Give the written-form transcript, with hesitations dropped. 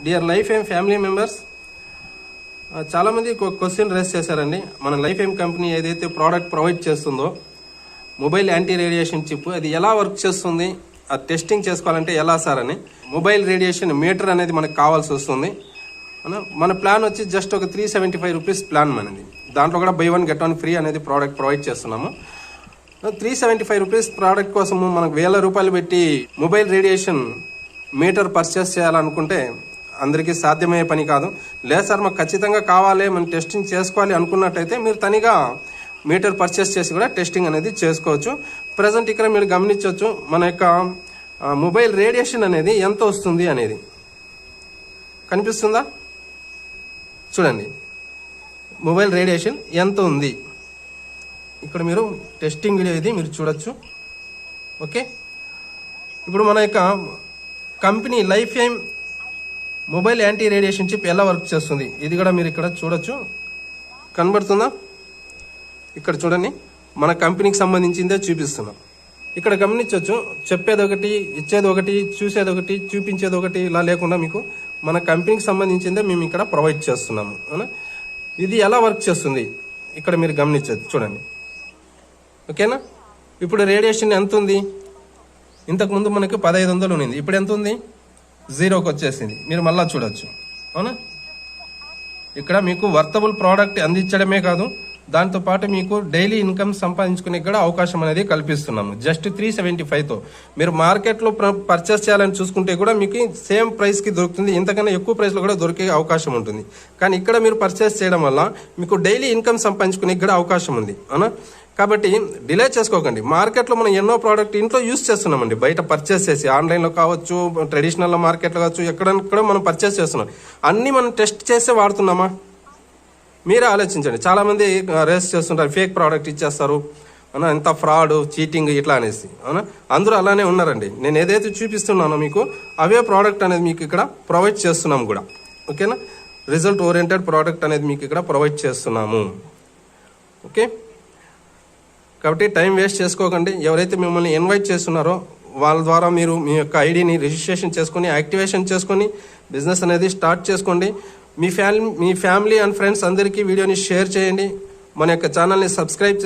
Dear life aim family members, చాలామంది question race చేశారండి. మన లైఫ్ ఎయిమ్ కంపెనీ ఏదైతే ప్రోడక్ట్ ప్రొవైడ్ చేస్తుందో మొబైల్ యాంటీ రేడియేషన్ చిప్, అది ఎలా వర్క్ చేస్తుంది, ఆ టెస్టింగ్ చేసుకోవాలంటే ఎలా సార్ అని. మొబైల్ రేడియేషన్ మీటర్ అనేది మనకు కావాల్సి వస్తుంది. మన ప్లాన్ వచ్చి జస్ట్ ఒక 375 రూపీస్ ప్లాన్ మనది. దాంట్లో కూడా బై 1 get 1 ఫ్రీ అనేది ప్రోడక్ట్ ప్రొవైడ్ చేస్తున్నాము. 375 రూపీస్ ప్రోడక్ట్ కోసము మనకు 1000 రూపాయలు పెట్టి మొబైల్ రేడియేషన్ మీటర్ పర్చేస్ చేయాలనుకుంటే అందరికీ సాధ్యమయ్యే పని కాదు. లేదు సార్ మాకు ఖచ్చితంగా కావాలి, మనం టెస్టింగ్ చేసుకోవాలి అనుకున్నట్టయితే మీరు తనిగా మీటర్ పర్చేస్ చేసి కూడా టెస్టింగ్ అనేది చేసుకోవచ్చు. ప్రజెంట్ ఇక్కడ మీరు గమనించవచ్చు మన యొక్క మొబైల్ రేడియేషన్ అనేది ఎంత వస్తుంది అనేది కనిపిస్తుందా? చూడండి మొబైల్ రేడియేషన్ ఎంత ఉంది. ఇక్కడ మీరు టెస్టింగ్ వీడియో ఇది మీరు చూడొచ్చు. ఓకే, ఇప్పుడు మన యొక్క company life aim mobile anti radiation chip ఎలా వర్క్ చేస్తుంది ఇది కూడా మీరు ఇక్కడ చూడొచ్చు. కనబడుతుందా? ఇక్కడ చూడండి, మన కంపెనీకి సంబంధించిందే చూపిస్తున్నాం. ఇక్కడ గమనించవచ్చు, చెప్పేది ఒకటి, ఇచ్చేది ఒకటి, చూసేది ఒకటి, చూపించేది ఒకటి, ఇలా లేకుండా మీకు మన కంపెనీకి సంబంధించిందే మేము ఇక్కడ ప్రొవైడ్ చేస్తున్నాము. అవునా? ఇది ఎలా వర్క్ చేస్తుంది ఇక్కడ మీరు గమనించవచ్చు. చూడండి, ఓకేనా? ఇప్పుడు రేడియేషన్ ఎంత ఉంది? ఇంతకుముందు మనకు 1500 ఉన్నింది, ఇప్పుడు ఎంత ఉంది? 0కి వచ్చేసింది. మీరు మళ్ళీ చూడొచ్చు. అవునా? ఇక్కడ మీకు వర్తబుల్ ప్రోడక్ట్ అందించడమే కాదు, దాంతోపాటు మీకు డైలీ ఇన్కమ్ సంపాదించుకునే కూడా అవకాశం అనేది కల్పిస్తున్నాము. జస్ట్ 375తో మీరు మార్కెట్లో పర్చేస్ చేయాలని చూసుకుంటే కూడా మీకు సేమ్ ప్రైస్కి దొరుకుతుంది. ఇంతకన్నా ఎక్కువ ప్రైస్లో కూడా దొరికే అవకాశం ఉంటుంది. కానీ ఇక్కడ మీరు పర్చేస్ చేయడం వల్ల మీకు డైలీ ఇన్కమ్ సంపాదించుకునే కూడా అవకాశం ఉంది. అవునా? కాబట్టి డిలే చేసుకోకండి. మార్కెట్లో మనం ఎన్నో ప్రోడక్ట్ ఇంట్లో యూస్ చేస్తున్నామండి. బయట పర్చేస్ చేసి ఆన్లైన్లో కావచ్చు, ట్రెడిషనల్ మార్కెట్లో కావచ్చు, ఎక్కడెక్కడ మనం పర్చేస్ చేస్తున్నాం. అన్నీ మనం టెస్ట్ చేసే వాడుతున్నామా? మీరే ఆలోచించండి. చాలామంది రేస్ చేస్తుంటారు, ఫేక్ ప్రోడక్ట్ ఇచ్చేస్తారు, అవునా, ఎంత ఫ్రాడ్, చీటింగ్ ఇట్లా అనేసి. అవునా? అందరూ అలానే ఉన్నారండి. నేను ఏదైతే చూపిస్తున్నానో మీకు అవే ప్రోడక్ట్ అనేది మీకు ఇక్కడ ప్రొవైడ్ చేస్తున్నాం కూడా. ఓకేనా? రిజల్ట్ ఓరియంటెడ్ ప్రోడక్ట్ అనేది మీకు ఇక్కడ ప్రొవైడ్ చేస్తున్నాము. ఓకే, కాబట్టి టైం వేస్ట్ చేసుకోకండి. ఎవరైతే మిమ్మల్ని ఇన్వైట్ చేస్తున్నారో వాళ్ళ ద్వారా మీరు మీ యొక్క ఐడిని రిజిస్ట్రేషన్ చేసుకొని యాక్టివేషన్ చేసుకొని బిజినెస్ అనేది స్టార్ట్ చేసుకోండి. మీ ఫ్యామిలీ అండ్ ఫ్రెండ్స్ అందరికీ వీడియోని షేర్ చేయండి. మన యొక్క ఛానల్ని సబ్స్క్రైబ్